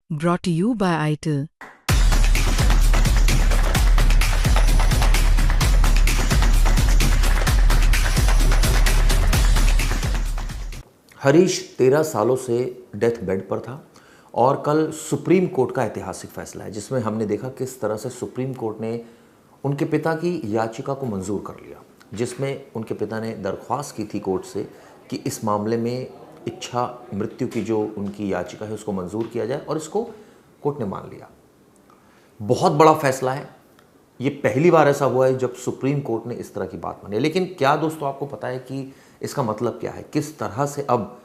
Brought to you by ITIL. Harish 13 सालों से death bed पर था और कल सुप्रीम कोर्ट का ऐतिहासिक फैसला है जिसमें हमने देखा किस तरह से सुप्रीम कोर्ट ने उनके पिता की याचिका को मंजूर कर लिया, जिसमें उनके पिता ने दरख्वास्त की थी कोर्ट से कि इस मामले में इच्छा मृत्यु की जो उनकी याचिका है उसको मंजूर किया जाए, और इसको कोर्ट ने मान लिया। बहुत बड़ा फैसला है। ये पहली बार ऐसा हुआ है जब सुप्रीम कोर्ट ने इस तरह की बात मानी है। लेकिन क्या दोस्तों आपको पता है कि इसका मतलब क्या है, किस तरह से अब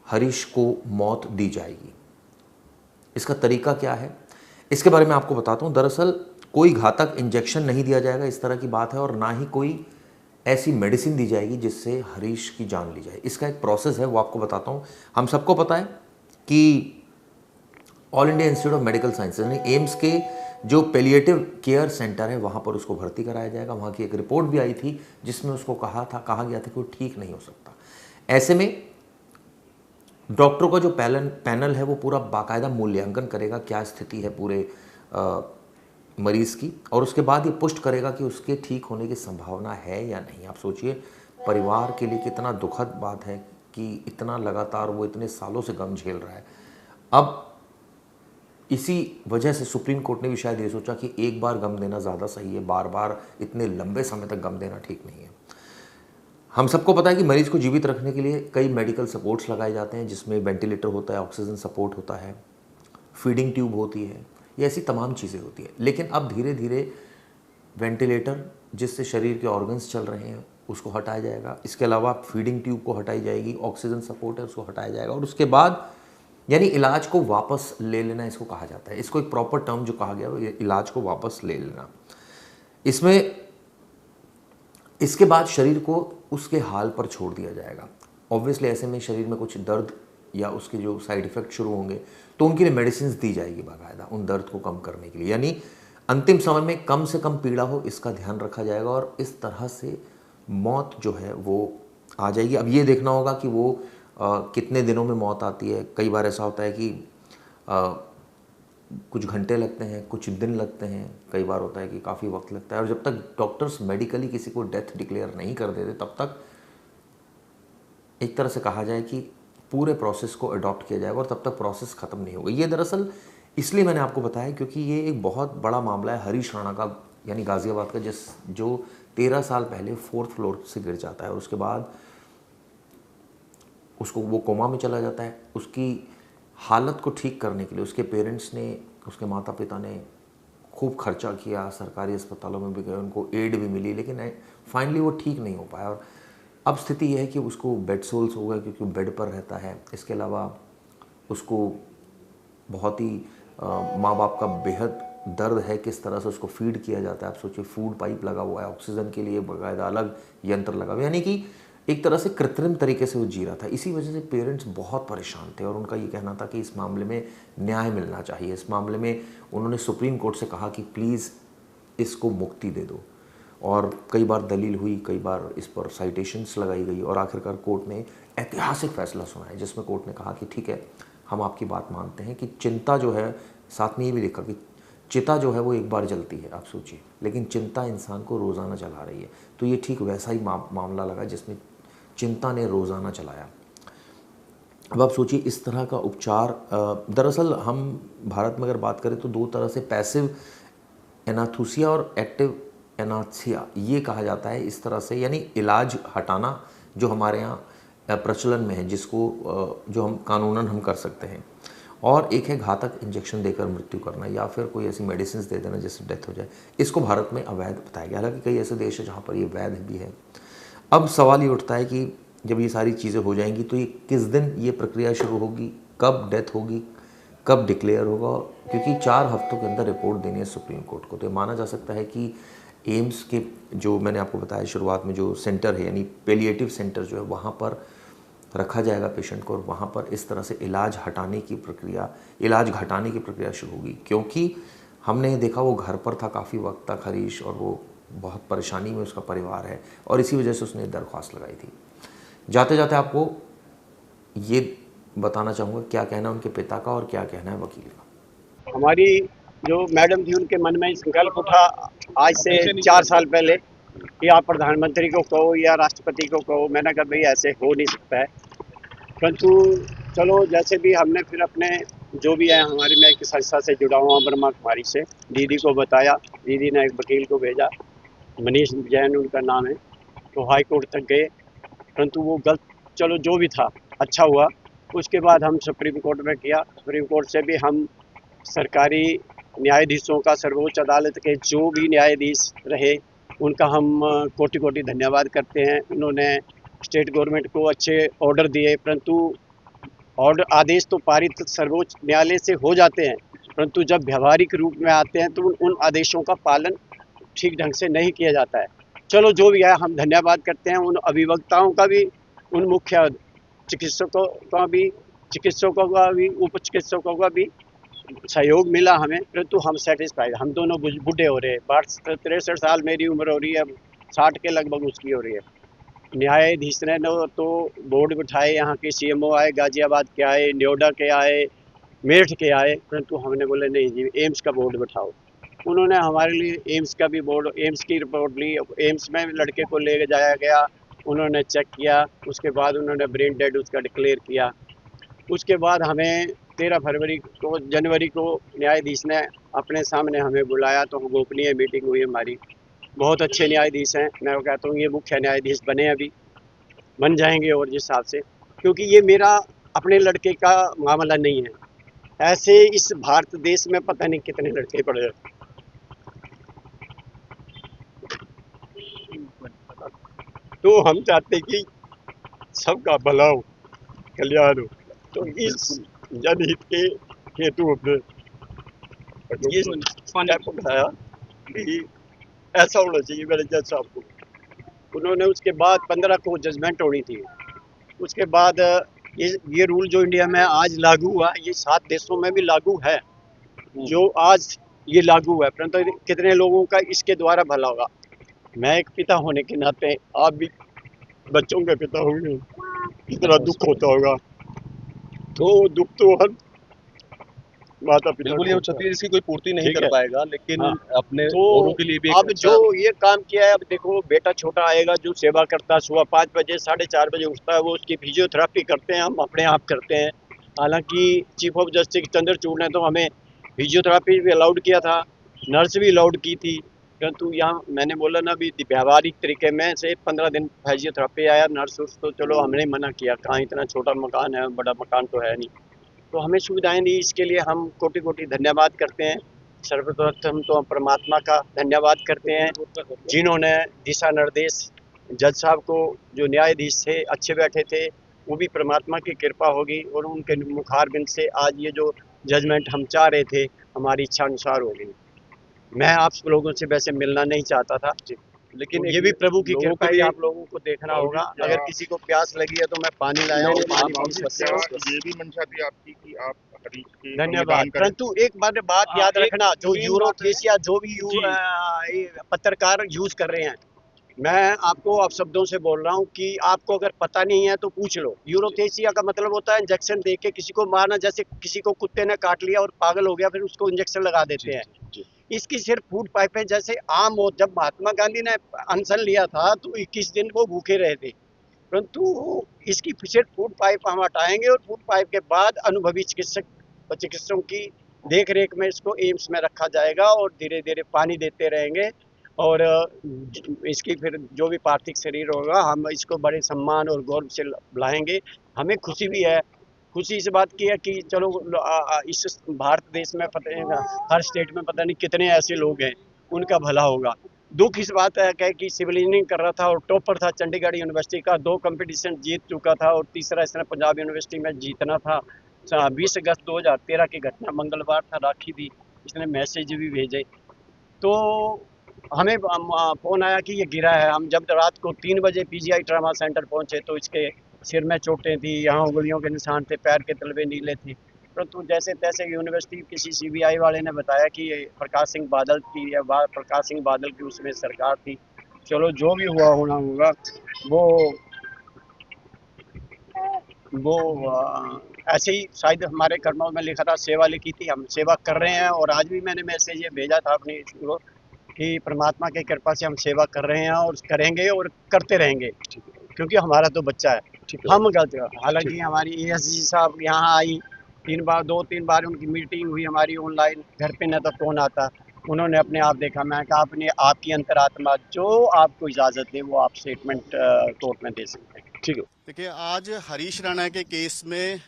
हरीश को मौत दी जाएगी, इसका तरीका क्या है, इसके बारे में आपको बताता हूं। दरअसल कोई घातक इंजेक्शन नहीं दिया जाएगा, इस तरह की बात है, और ना ही कोई ऐसी मेडिसिन दी जाएगी जिससे हरीश की जान ली जाए। इसका एक प्रोसेस है, वो आपको बताता हूं। हम सबको पता है कि all India institute of medical sciences यानी एम्स के जो पेलिएटिव केयर सेंटर है वहाँ पर उसको भर्ती कराया जाएगा। वहाँ की एक रिपोर्ट भी आई थी जिसमें उसको कहा गया था कि वो ठीक नहीं हो सकता। ऐसे में डॉक्टरों का जो पैनल है वो पूरा बाकायदा मूल्यांकन करेगा क्या स्थिति है पूरे मरीज़ की, और उसके बाद ये पुष्ट करेगा कि उसके ठीक होने की संभावना है या नहीं। आप सोचिए परिवार के लिए कितना दुखद बात है कि इतना लगातार वो इतने सालों से गम झेल रहा है। अब इसी वजह से सुप्रीम कोर्ट ने भी शायद ये सोचा कि एक बार गम देना ज़्यादा सही है, बार बार इतने लंबे समय तक गम देना ठीक नहीं है। हम सबको पता है कि मरीज़ को जीवित रखने के लिए कई मेडिकल सपोर्ट्स लगाए जाते हैं, जिसमें वेंटिलेटर होता है, ऑक्सीजन सपोर्ट होता है, फीडिंग ट्यूब होती है, ये ऐसी तमाम चीज़ें होती है। लेकिन अब धीरे धीरे वेंटिलेटर जिससे शरीर के ऑर्गन्स चल रहे हैं उसको हटाया जाएगा। इसके अलावा फीडिंग ट्यूब को हटाई जाएगी, ऑक्सीजन सपोर्ट है उसको हटाया जाएगा, और उसके बाद यानी इलाज को वापस ले लेना इसको कहा जाता है। इसको एक प्रॉपर टर्म जो कहा गया वो इलाज को वापस ले लेना। इसमें इसके बाद शरीर को उसके हाल पर छोड़ दिया जाएगा। ऑब्वियसली ऐसे में शरीर में कुछ दर्द या उसके जो साइड इफ़ेक्ट शुरू होंगे तो उनके लिए मेडिसिन दी जाएगी बाकायदा उन दर्द को कम करने के लिए, यानी अंतिम समय में कम से कम पीड़ा हो इसका ध्यान रखा जाएगा, और इस तरह से मौत जो है वो आ जाएगी। अब ये देखना होगा कि वो कितने दिनों में मौत आती है। कई बार ऐसा होता है कि कुछ घंटे लगते हैं, कुछ दिन लगते हैं, कई बार होता है कि काफ़ी वक्त लगता है, और जब तक डॉक्टर्स मेडिकली किसी को डेथ डिक्लेयर नहीं कर देते तब तक एक तरह से कहा जाए कि पूरे प्रोसेस को अडॉप्ट किया जाएगा और तब तक प्रोसेस ख़त्म नहीं होगा। ये दरअसल इसलिए मैंने आपको बताया क्योंकि ये एक बहुत बड़ा मामला है हरीश राणा का, यानी गाज़ियाबाद का, जो 13 साल पहले 4th फ्लोर से गिर जाता है और उसके बाद उसको वो कोमा में चला जाता है। उसकी हालत को ठीक करने के लिए उसके पेरेंट्स ने, उसके माता पिता ने खूब खर्चा किया, सरकारी अस्पतालों में भी गए, उनको एड भी मिली, लेकिन फाइनली वो ठीक नहीं हो पाया। और अब स्थिति यह है कि उसको बेड सोल्स हो गए क्योंकि वो बेड पर रहता है। इसके अलावा उसको बहुत ही माँ बाप का बेहद दर्द है, किस तरह से उसको फीड किया जाता है। आप सोचिए फूड पाइप लगा हुआ है, ऑक्सीजन के लिए बाकायदा अलग यंत्र लगा हुआ है, यानी कि एक तरह से कृत्रिम तरीके से वो जी रहा था। इसी वजह से पेरेंट्स बहुत परेशान थे और उनका ये कहना था कि इस मामले में न्याय मिलना चाहिए। इस मामले में उन्होंने सुप्रीम कोर्ट से कहा कि प्लीज़ इसको मुक्ति दे दो, और कई बार दलील हुई, कई बार इस पर साइटेशंस लगाई गई, और आखिरकार कोर्ट ने ऐतिहासिक फैसला सुनाया जिसमें कोर्ट ने कहा कि ठीक है, हम आपकी बात मानते हैं कि चिंता जो है, साथ में ये भी लिखा कि चिता जो है वो एक बार जलती है, आप सोचिए, लेकिन चिंता इंसान को रोज़ाना जला रही है। तो ये ठीक वैसा ही मामला लगा जिसमें चिंता ने रोज़ाना चलाया। अब आप सोचिए इस तरह का उपचार, दरअसल हम भारत में अगर बात करें तो दो तरह से पैसिव एनाथूसिया और एक्टिव एनाथिया ये कहा जाता है। इस तरह से यानी इलाज हटाना जो हमारे यहाँ प्रचलन में है, जिसको जो हम कानूनन हम कर सकते हैं, और एक है घातक इंजेक्शन देकर मृत्यु करना या फिर कोई ऐसी मेडिसिन दे देना जिससे डेथ हो जाए। इसको भारत में अवैध बताया गया, हालांकि कई ऐसे देश हैं जहाँ पर ये वैध भी है। अब सवाल ये उठता है कि जब ये सारी चीज़ें हो जाएंगी तो ये किस दिन ये प्रक्रिया शुरू होगी, कब डेथ होगी, कब डिक्लेयर होगा, क्योंकि 4 हफ्तों के अंदर रिपोर्ट देनी है सुप्रीम कोर्ट को। तो ये माना जा सकता है कि एम्स के जो मैंने आपको बताया शुरुआत में जो सेंटर है, यानी पेलिएटिव सेंटर जो है, वहाँ पर रखा जाएगा पेशेंट को, और वहाँ पर इस तरह से इलाज घटाने की प्रक्रिया शुरू होगी। क्योंकि हमने देखा वो घर पर था काफ़ी वक्त तक हरीश, और वो बहुत परेशानी में उसका परिवार है, और इसी वजह से उसने दरख्वास्त लगाई थी। जाते जाते आपको ये बताना चाहूँगा क्या कहना है उनके पिता का और क्या कहना है वकील का। हमारी जो मैडम थी उनके मन में संकल्प उठा आज से 4 साल पहले कि आप प्रधानमंत्री को कहो या राष्ट्रपति को कहो। मैंने कहा भाई ऐसे हो नहीं सकता है, परंतु चलो जैसे भी हमने फिर अपने जो भी है, हमारी मैं एक संस्था से जुड़ा हुआ ब्रह्मा कुमारी से, दीदी को बताया, दीदी ने एक वकील को भेजा, मनीष जैन उनका नाम है। तो हाई कोर्ट तक गए, परंतु वो गलत, चलो जो भी था अच्छा हुआ। उसके बाद हम सुप्रीम कोर्ट में किया, सुप्रीम कोर्ट से भी हम सरकारी न्यायाधीशों का, सर्वोच्च अदालत के जो भी न्यायाधीश रहे उनका हम कोटि कोटि धन्यवाद करते हैं। उन्होंने स्टेट गवर्नमेंट को अच्छे ऑर्डर दिए, परंतु ऑर्डर आदेश तो पारित सर्वोच्च न्यायालय से हो जाते हैं, परंतु जब व्यवहारिक रूप में आते हैं तो उन आदेशों का पालन ठीक ढंग से नहीं किया जाता है। चलो जो भी है, हम धन्यवाद करते हैं उन अभिवक्ताओं का भी, उन मुख्य चिकित्सकों का भी, उप चिकित्सकों का भी सहयोग मिला हमें, परंतु हम सेटिस्फाइड। हम दोनों बूढ़े हो रहे हैं, 63 साल मेरी उम्र हो रही है, 60 के लगभग उसकी हो रही है। न्यायाधीश ने तो बोर्ड बिठाए, यहाँ के सीएमओ आए, गाजियाबाद के आए, नोएडा के आए, मेरठ के आए, परंतु हमने बोले नहीं जी एम्स का बोर्ड बिठाओ। उन्होंने हमारे लिए एम्स का भी बोर्ड, एम्स की रिपोर्ट ली, एम्स में लड़के को ले जाया गया, उन्होंने चेक किया, उसके बाद उन्होंने ब्रेन डेड उसका डिक्लेयर किया। उसके बाद हमें 13 जनवरी को न्यायाधीश ने अपने सामने हमें बुलाया, तो गोपनीय मीटिंग हुई हमारी। बहुत अच्छे न्यायाधीश हैं, मैं वो कहता हूँ ये मुख्य न्यायाधीश बने, अभी बन जाएंगे और जिस हिसाब से, क्योंकि ये मेरा अपने लड़के का मामला नहीं है। ऐसे इस भारत देश में पता नहीं कितने लड़के पड़े हैं, तो हम चाहते हैं कि सबका भला हो, कल्याण हो। तो इस जनहित के हेतु हमने ये स्टेप उठाया कि ऐसा होना चाहिए मेरे जज साहब को। उन्होंने उसके बाद 15 को जजमेंट होनी थी। उसके बाद ये रूल जो इंडिया में आज लागू हुआ, ये 7 देशों में भी लागू है, जो आज ये लागू है, परंतु कितने लोगों का इसके द्वारा भला होगा। मैं एक पिता होने के नाते, आप भी बच्चों के पिता होंगे, कितना दुख होता होगा। तो दुख तो हर माता पिता बिल्कुल, ये क्षति इसकी कोई पूर्ति नहीं कर पाएगा, लेकिन हाँ। अपने तो औरों के लिए भी अब जो ये काम किया है, अब देखो बेटा छोटा आएगा जो सेवा करता है, सुबह 5 बजे 4:30 बजे उठता है, वो उसकी फिजियोथेरेपी करते हैं, हम अपने आप करते हैं। हालांकि चीफ ऑफ जस्टिस चंद्रचूड़ ने तो हमें फिजियोथेरेपी भी अलाउड किया था, नर्स भी अलाउड की थी, परंतु यहाँ मैंने बोला ना भी व्यावहारिक तरीके में से 15 दिन फिजियोथेरेपी आया, नर्स तो चलो हमने मना किया, कहाँ इतना छोटा मकान है, बड़ा मकान तो है नहीं, तो हमें सुविधाएं दी, इसके लिए हम कोटि कोटि धन्यवाद करते हैं। सर्वप्रथम तो हम परमात्मा का धन्यवाद करते हैं, जिन्होंने दिशा निर्देश जज साहब को, जो न्यायाधीश थे अच्छे बैठे थे, वो भी परमात्मा की कृपा होगी और उनके मुखारबिंद से आज ये जो जजमेंट हम चाह रहे थे हमारी इच्छा अनुसार हो गई। मैं आप लोगों से वैसे मिलना नहीं चाहता था, लेकिन ये भी प्रभु की कृपा है, आप लोगों को देखना होगा। अगर किसी को प्यास लगी है तो मैं पानी लाया हूँ, पानी पी सकते हो। ये भी मंशा थी आपकी कि आप हरीश के धन्यवाद। परंतु एक बात याद रखना, जो यूरोथेसिया जो भी पत्रकार यूज कर रहे हैं, मैं आपको अपशब्दों से बोल रहा हूँ कि आपको अगर पता नहीं है तो पूछ लो। यूरोथेसिया का मतलब होता है इंजेक्शन दे के किसी को मारना, जैसे किसी को कुत्ते ने काट लिया और पागल हो गया फिर उसको इंजेक्शन लगा देते हैं। इसकी सिर्फ फूड पाइपें जैसे आम हो, जब महात्मा गांधी ने अनशन लिया था तो 21 दिन वो भूखे रहे थे, परंतु इसकी सिर्फ फूड पाइप हम हटाएंगे और फूड पाइप के बाद अनुभवी चिकित्सकों की देख रेख में इसको एम्स में रखा जाएगा और धीरे धीरे पानी देते रहेंगे, और इसकी फिर जो भी पार्थिव शरीर होगा हम इसको बड़े सम्मान और गौरव से बुलाएंगे। हमें खुशी भी है, खुशी इस बात की है कि चलो इस भारत देश में पता नहीं, हर स्टेट में पता नहीं कितने ऐसे लोग हैं, उनका भला होगा। दुख इस बात है कि सिविल इंजीनियरिंग कर रहा था और टॉपर था चंडीगढ़ यूनिवर्सिटी का, 2 कंपटीशन जीत चुका था और तीसरा इसने पंजाब यूनिवर्सिटी में जीतना था। 20 अगस्त 2013 की घटना, मंगलवार था, राखी थी, इसने मैसेज भी भेजे। तो हमें फ़ोन आया कि ये गिरा है। हम जब रात को 3 बजे पीजीआई ट्रामा सेंटर पहुंचे तो इसके सिर में चोटें थी, यहाँ उंगलियों के निशान थे, पैर के तलवे नीले थे, परंतु जैसे तैसे यूनिवर्सिटी किसी सीबीआई वाले ने बताया कि ये प्रकाश सिंह बादल की, या प्रकाश सिंह बादल की उसमें सरकार थी। चलो जो भी हुआ होना होगा, वो ऐसे ही शायद हमारे कर्मों में लिखा था, सेवा लिखी थी, हम सेवा कर रहे हैं। और आज भी मैंने मैसेज ये भेजा था अपनी को कि परमात्मा की कृपा से हम सेवा कर रहे हैं और करेंगे और करते रहेंगे, क्योंकि हमारा तो बच्चा है। हम गलत, हालांकि हमारी एएसजी साहब यहाँ आई 2-3 बार उनकी मीटिंग हुई हमारी ऑनलाइन, घर पे न तो फोन आता, उन्होंने अपने आप देखा। मैं कहा अपने आपकी अंतरात्मा जो आपको इजाज़त दे वो आप स्टेटमेंट कोर्ट में दे सकते हैं। ठीक है। देखिए, आज हरीश राणा के केस में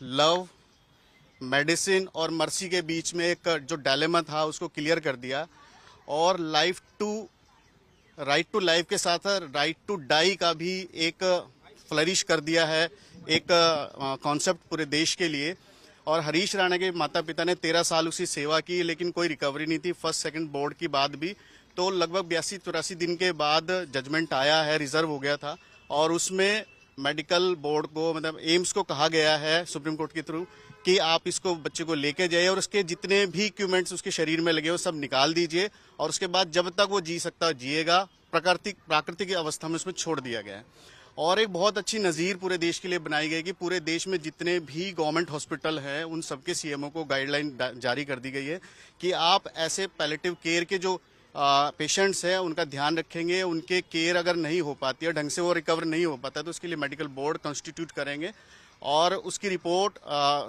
लव, मेडिसिन और मर्सी के बीच में एक जो डायलेमा था उसको क्लियर कर दिया, और राइट टू लाइफ के साथ राइट टू डाई का भी एक फ्लरिश कर दिया है, एक कॉन्सेप्ट पूरे देश के लिए। और हरीश राणा के माता पिता ने 13 साल उसकी सेवा की, लेकिन कोई रिकवरी नहीं थी फर्स्ट सेकंड बोर्ड की बाद भी। तो लगभग 82-84 दिन के बाद जजमेंट आया है, रिजर्व हो गया था, और उसमें मेडिकल बोर्ड को, मतलब एम्स को कहा गया है सुप्रीम कोर्ट के थ्रू कि आप इसको बच्चे को लेके जाइए और उसके जितने भी इक्विपमेंट्स उसके शरीर में लगे वो सब निकाल दीजिए, और उसके बाद जब तक वो जी सकता जिएगा, प्राकृतिक अवस्था में उसमें छोड़ दिया गया है। और एक बहुत अच्छी नज़ीर पूरे देश के लिए बनाई गई कि पूरे देश में जितने भी गवर्नमेंट हॉस्पिटल हैं उन सबके सीएमओ को गाइडलाइन जारी कर दी गई है कि आप ऐसे पैलेटिव केयर के जो पेशेंट्स हैं उनका ध्यान रखेंगे। उनके केयर अगर नहीं हो पाती है, ढंग से वो रिकवर नहीं हो पाता है, तो उसके लिए मेडिकल बोर्ड कॉन्स्टिट्यूट करेंगे और उसकी रिपोर्ट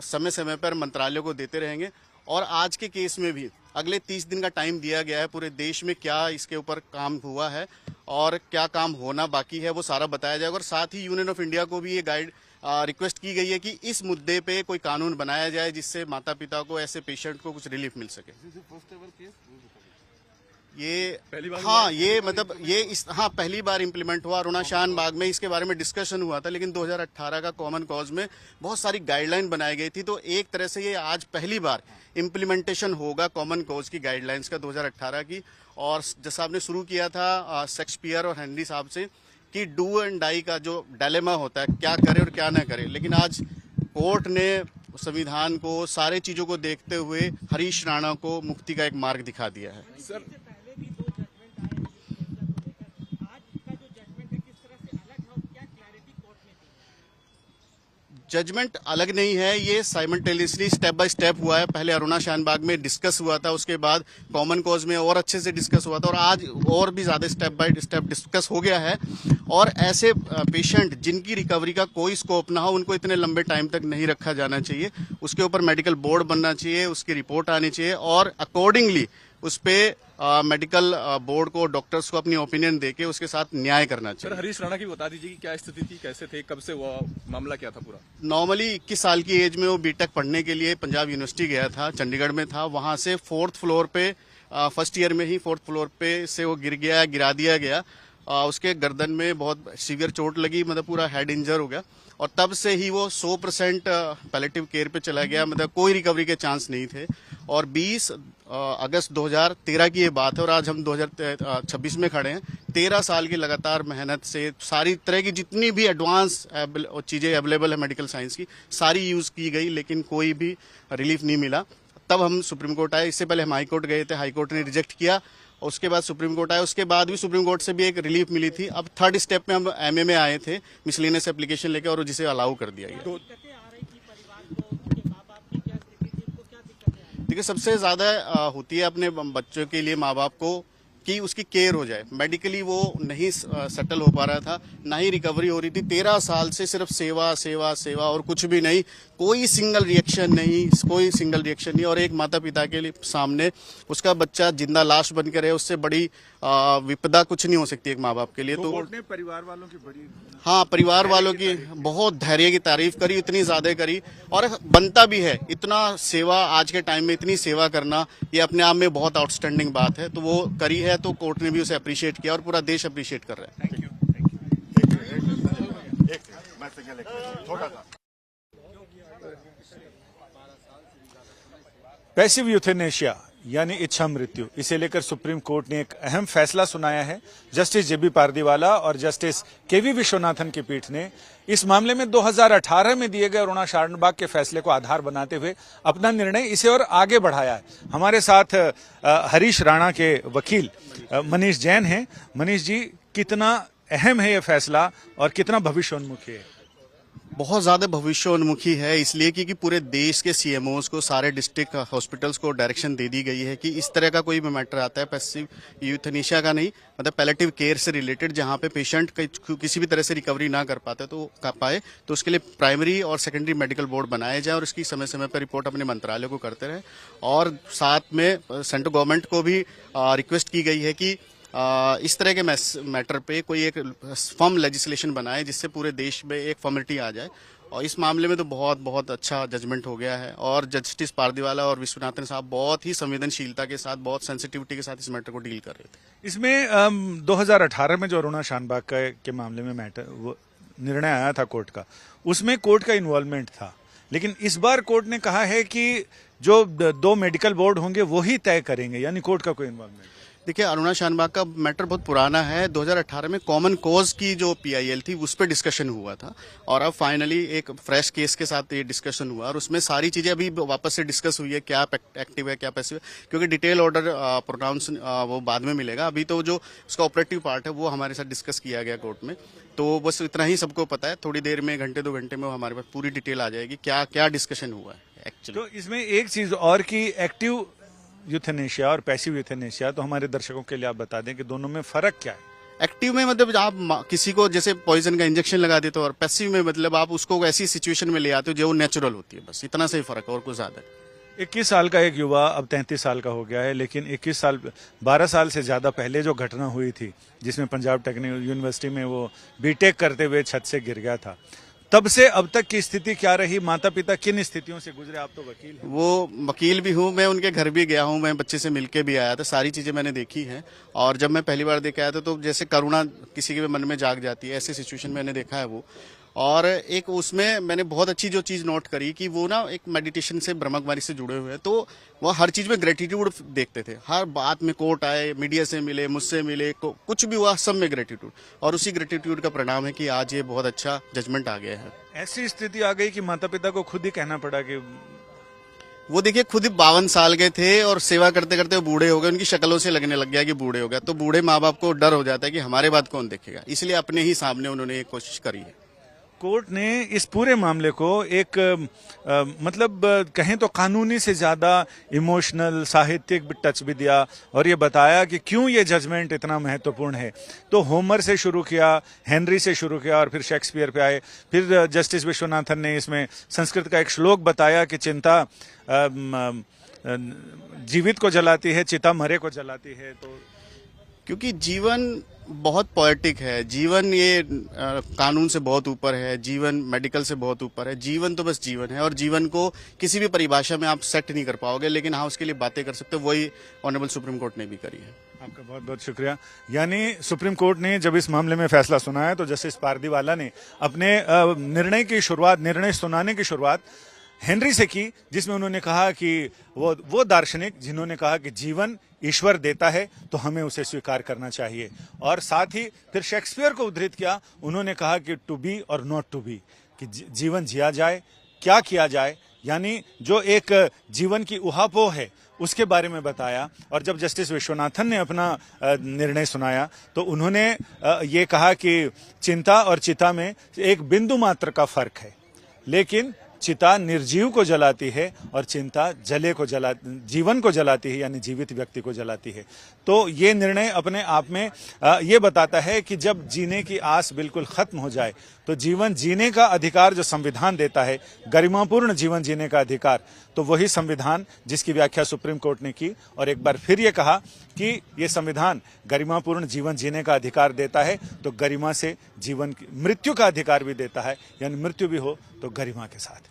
समय समय पर मंत्रालयों को देते रहेंगे। और आज के केस में भी अगले 30 दिन का टाइम दिया गया है, पूरे देश में क्या इसके ऊपर काम हुआ है और क्या काम होना बाकी है वो सारा बताया जाएगा। और साथ ही यूनियन ऑफ इंडिया को भी ये रिक्वेस्ट की गई है कि इस मुद्दे पे कोई कानून बनाया जाए जिससे माता पिता को, ऐसे पेशेंट को कुछ रिलीफ मिल सके। पहली बार इम्प्लीमेंट हुआ अरुणा शान बाग में, इसके बारे में डिस्कशन हुआ था, लेकिन 2018 का कॉमन कॉज में बहुत सारी गाइडलाइन बनाई गई थी। तो एक तरह से ये आज पहली बार इम्प्लीमेंटेशन होगा कॉमन कॉज की गाइडलाइंस का 2018 की। और जैसा आपने शुरू किया था शेक्सपियर और हेनरी साहब से कि डू एंड डाई का जो डायलेमा होता है, क्या करे और क्या ना करे, लेकिन आज कोर्ट ने संविधान को, सारे चीजों को देखते हुए हरीश राणा को मुक्ति का एक मार्ग दिखा दिया है। सर, जजमेंट अलग नहीं है, ये साइमल्टेनियसली स्टेप बाय स्टेप हुआ है। पहले अरुणा शान बाग में डिस्कस हुआ था, उसके बाद कॉमन कॉज में और अच्छे से डिस्कस हुआ था, और आज और भी ज्यादा स्टेप बाय स्टेप डिस्कस हो गया है। और ऐसे पेशेंट जिनकी रिकवरी का कोई स्कोप ना हो, उनको इतने लंबे टाइम तक नहीं रखा जाना चाहिए। उसके ऊपर मेडिकल बोर्ड बनना चाहिए, उसकी रिपोर्ट आनी चाहिए, और अकॉर्डिंगली उस पे मेडिकल बोर्ड को, डॉक्टर्स को अपनी ओपिनियन देके उसके साथ न्याय करना चाहिए। सर, हरीश राणा की बता दीजिए कि क्या स्थिति थी, कैसे थे, कब से वो मामला क्या था पूरा? नॉर्मली 21 साल की एज में वो बीटेक पढ़ने के लिए पंजाब यूनिवर्सिटी गया था, चंडीगढ़ में था। वहां से 4th फ्लोर पे, फर्स्ट ईयर में ही 4th फ्लोर पे से वो गिरा दिया गया। उसके गर्दन में बहुत सीवियर चोट लगी, मतलब पूरा हेड इंजर हो गया, और तब से ही वो 100% पैलेटिव केयर पे चला गया, मतलब कोई रिकवरी के चांस नहीं थे। और 20 अगस्त 2013 की ये बात है, और आज हम 2026 में खड़े हैं। 13 साल की लगातार मेहनत से सारी तरह की जितनी भी एडवांस चीजें अवेलेबल है मेडिकल साइंस की, सारी यूज की गई, लेकिन कोई भी रिलीफ नहीं मिला। तब हम सुप्रीम कोर्ट आए, इससे पहले हम हाई कोर्ट गए थे, हाई कोर्ट ने रिजेक्ट किया, उसके बाद सुप्रीम कोर्ट आया, उसके बाद भी सुप्रीम कोर्ट से भी एक रिलीफ मिली थी। अब 3rd स्टेप में हम एमए में आए थे मिसलेनियस एप्लीकेशन लेके, और जिसे अलाउ कर दिया गया। देखिए, सबसे ज्यादा होती है अपने बच्चों के लिए माँ बाप को कि उसकी केयर हो जाए। मेडिकली वो नहीं सेटल हो पा रहा था, ना ही रिकवरी हो रही थी। 13 साल से सिर्फ सेवा सेवा सेवा और कुछ भी नहीं, कोई सिंगल रिएक्शन नहीं। और एक माता पिता के लिए सामने उसका बच्चा जिंदा लाश बन कर है, उससे बड़ी विपदा कुछ नहीं हो सकती एक माँ बाप के लिए। तो कोर्ट ने परिवार वालों की बड़ी, हाँ, परिवार वालों की बहुत धैर्य की तारीफ करी, इतनी ज्यादा करी, और बनता भी है। इतना सेवा आज के टाइम में, इतनी सेवा करना, ये अपने आप में बहुत आउटस्टैंडिंग बात है। तो वो करी है, तो कोर्ट ने भी उसे अप्रिशिएट किया, और पूरा देश अप्रिशिएट कर रहा है। पैसिव यूथेनेशिया यानी इच्छा मृत्यु, इसे लेकर सुप्रीम कोर्ट ने एक अहम फैसला सुनाया है। जस्टिस जेबी पारदीवाला और जस्टिस केवी विश्वनाथन की पीठ ने इस मामले में 2018 में दिए गए अरुणा शान बाग के फैसले को आधार बनाते हुए अपना निर्णय इसे और आगे बढ़ाया है। हमारे साथ हरीश राणा के वकील मनीष जैन हैं। मनीष जी, कितना अहम है ये फैसला और कितना भविष्योन्मुखी है? बहुत ज़्यादा भविष्योन्मुखी है, इसलिए क्योंकि पूरे देश के सीएमओज को, सारे डिस्ट्रिक्ट हॉस्पिटल्स को डायरेक्शन दे दी गई है कि इस तरह का कोई भी मैटर आता है पैसिव यूथनेशिया का नहीं, मतलब पैलेटिव केयर से रिलेटेड, जहां पे पेशेंट किसी भी तरह से रिकवरी ना कर पाते तो तो उसके लिए प्राइमरी और सेकेंडरी मेडिकल बोर्ड बनाए जाए और इसकी समय समय पर रिपोर्ट अपने मंत्रालय को करते रहे। और साथ में सेंट्रल गवर्नमेंट को भी रिक्वेस्ट की गई है कि इस तरह के मैटर पे कोई एक फर्म लेजिस्लेशन बनाए जिससे पूरे देश में एक फॉर्मेलिटी आ जाए। और इस मामले में तो बहुत बहुत अच्छा जजमेंट हो गया है और जस्टिस पारदीवाला और विश्वनाथन साहब बहुत ही संवेदनशीलता के साथ, बहुत सेंसिटिविटी के साथ इस मैटर को डील कर रहे थे। इसमें 2018 में जो अरुणा शानबाग के मामले में मैटर वो निर्णय आया था कोर्ट का, उसमें कोर्ट का इन्वॉल्वमेंट था, लेकिन इस बार कोर्ट ने कहा है कि जो 2 मेडिकल बोर्ड होंगे वो ही तय करेंगे, यानी कोर्ट का कोई इन्वॉल्वमेंट। देखिए, अरुणा शानबाग का मैटर बहुत पुराना है। 2018 में कॉमन कॉज की जो पीआईएल थी उस पर डिस्कशन हुआ था और अब फाइनली एक फ्रेश केस के साथ ये डिस्कशन हुआ और उसमें सारी चीजें अभी वापस से डिस्कस हुई है, क्या एक्टिव है क्या पैसिव है, क्योंकि डिटेल ऑर्डर प्रोनाउंस वो बाद में मिलेगा। अभी तो जो उसका ऑपरेटिव पार्ट है वो हमारे साथ डिस्कस किया गया कोर्ट में, तो बस इतना ही सबको पता है। थोड़ी देर में, घंटे 2 घंटे में हमारे पास पूरी डिटेल आ जाएगी क्या क्या डिस्कशन हुआ है एक्चुअली। तो इसमें एक चीज और की एक्टिव यूथेनेशिया और पैसिव यूथेनेशिया, तो हमारे दर्शकों के लिए आप बता दें कि दोनों में फर्क क्या है। एक्टिव में मतलब आप किसी को जैसे पॉइजन का इंजेक्शन लगा देते हो और पैसिव में मतलब आप उसको ऐसी सिचुएशन में ले आते हो जो नेचुरल होती है, बस इतना से ही फर्क है और कुछ ज्यादा। 21 साल का एक युवा अब 33 साल का हो गया है, लेकिन 12 साल से ज्यादा पहले जो घटना हुई थी जिसमें पंजाब टेक्निकल यूनिवर्सिटी में वो बीटेक करते हुए छत से गिर गया था, तब से अब तक की स्थिति क्या रही? माता पिता किन स्थितियों से गुजरे? आप तो वकील हैं। वो वकील भी हूँ, मैं उनके घर भी गया हूँ, मैं बच्चे से मिलके भी आया था, सारी चीजें मैंने देखी हैं। और जब मैं पहली बार देख आया था तो जैसे करुणा किसी के मन में जाग जाती है, ऐसी सिचुएशन मैंने देखा है वो। और एक उसमें मैंने बहुत अच्छी जो चीज नोट करी कि वो ना एक मेडिटेशन से, ब्रह्मकुमारी से जुड़े हुए हैं, तो वो हर चीज में ग्रेटिट्यूड देखते थे। हर बात में कोर्ट आए, मीडिया से मिले, मुझसे मिले, कुछ भी हुआ सब में ग्रेटिट्यूड, और उसी ग्रेटिट्यूड का परिणाम है कि आज ये बहुत अच्छा जजमेंट आ गया है। ऐसी स्थिति आ गई कि माता पिता को खुद ही कहना पड़ा कि वो देखिए खुद ही 52 साल के थे और सेवा करते करते वो बूढ़े हो गए, उनकी शक्लों से लगने लग गया कि बूढ़े हो गया। तो बूढ़े माँ बाप को डर हो जाता है कि हमारे बात कौन देखेगा, इसलिए अपने ही सामने उन्होंने ये कोशिश करी है। कोर्ट ने इस पूरे मामले को एक मतलब कहें तो कानूनी से ज्यादा इमोशनल, साहित्यिक टच भी दिया और ये बताया कि क्यों ये जजमेंट इतना महत्वपूर्ण है। तो होमर से शुरू किया, हेनरी से शुरू किया और फिर शेक्सपियर पे आए। फिर जस्टिस विश्वनाथन ने इसमें संस्कृत का एक श्लोक बताया कि चिंता जीवित को जलाती है, चिता मरे को जलाती है। तो क्योंकि जीवन बहुत पोएटिक है, जीवन ये कानून से बहुत ऊपर है, जीवन मेडिकल से बहुत ऊपर है। जीवन तो बस जीवन है और जीवन को किसी भी परिभाषा में आप सेट नहीं कर पाओगे, लेकिन हाँ उसके लिए बातें कर सकते हो। वही ऑनरेबल सुप्रीम कोर्ट ने भी करी है। आपका बहुत बहुत शुक्रिया। यानी सुप्रीम कोर्ट ने जब इस मामले में फैसला सुनाया तो जस्टिस पारदीवाला ने अपने निर्णय सुनाने की शुरुआत हेनरी से की, जिसमें उन्होंने कहा कि वो दार्शनिक जिन्होंने कहा कि जीवन ईश्वर देता है तो हमें उसे स्वीकार करना चाहिए। और साथ ही फिर शेक्सपियर को उद्धृत किया, उन्होंने कहा कि टू बी और नॉट टू बी, कि जीवन जिया जाए, क्या किया जाए, यानी जो एक जीवन की उहापोह है उसके बारे में बताया। और जब जस्टिस विश्वनाथन ने अपना निर्णय सुनाया तो उन्होंने ये कहा कि चिंता और चिता में एक बिंदु मात्र का फर्क है, लेकिन चिता निर्जीव को जलाती है और चिंता जीवन को जलाती है, यानी जीवित व्यक्ति को जलाती है। तो ये निर्णय अपने आप में ये बताता है कि जब जीने की आस बिल्कुल खत्म हो जाए तो जीवन जीने का अधिकार जो संविधान देता है, गरिमापूर्ण जीवन जीने का अधिकार, तो वही संविधान जिसकी व्याख्या सुप्रीम कोर्ट ने की और एक बार फिर ये कहा कि ये संविधान गरिमापूर्ण जीवन जीने का अधिकार देता है तो गरिमा से मृत्यु का अधिकार भी देता है, यानी मृत्यु भी हो तो गरिमा के साथ।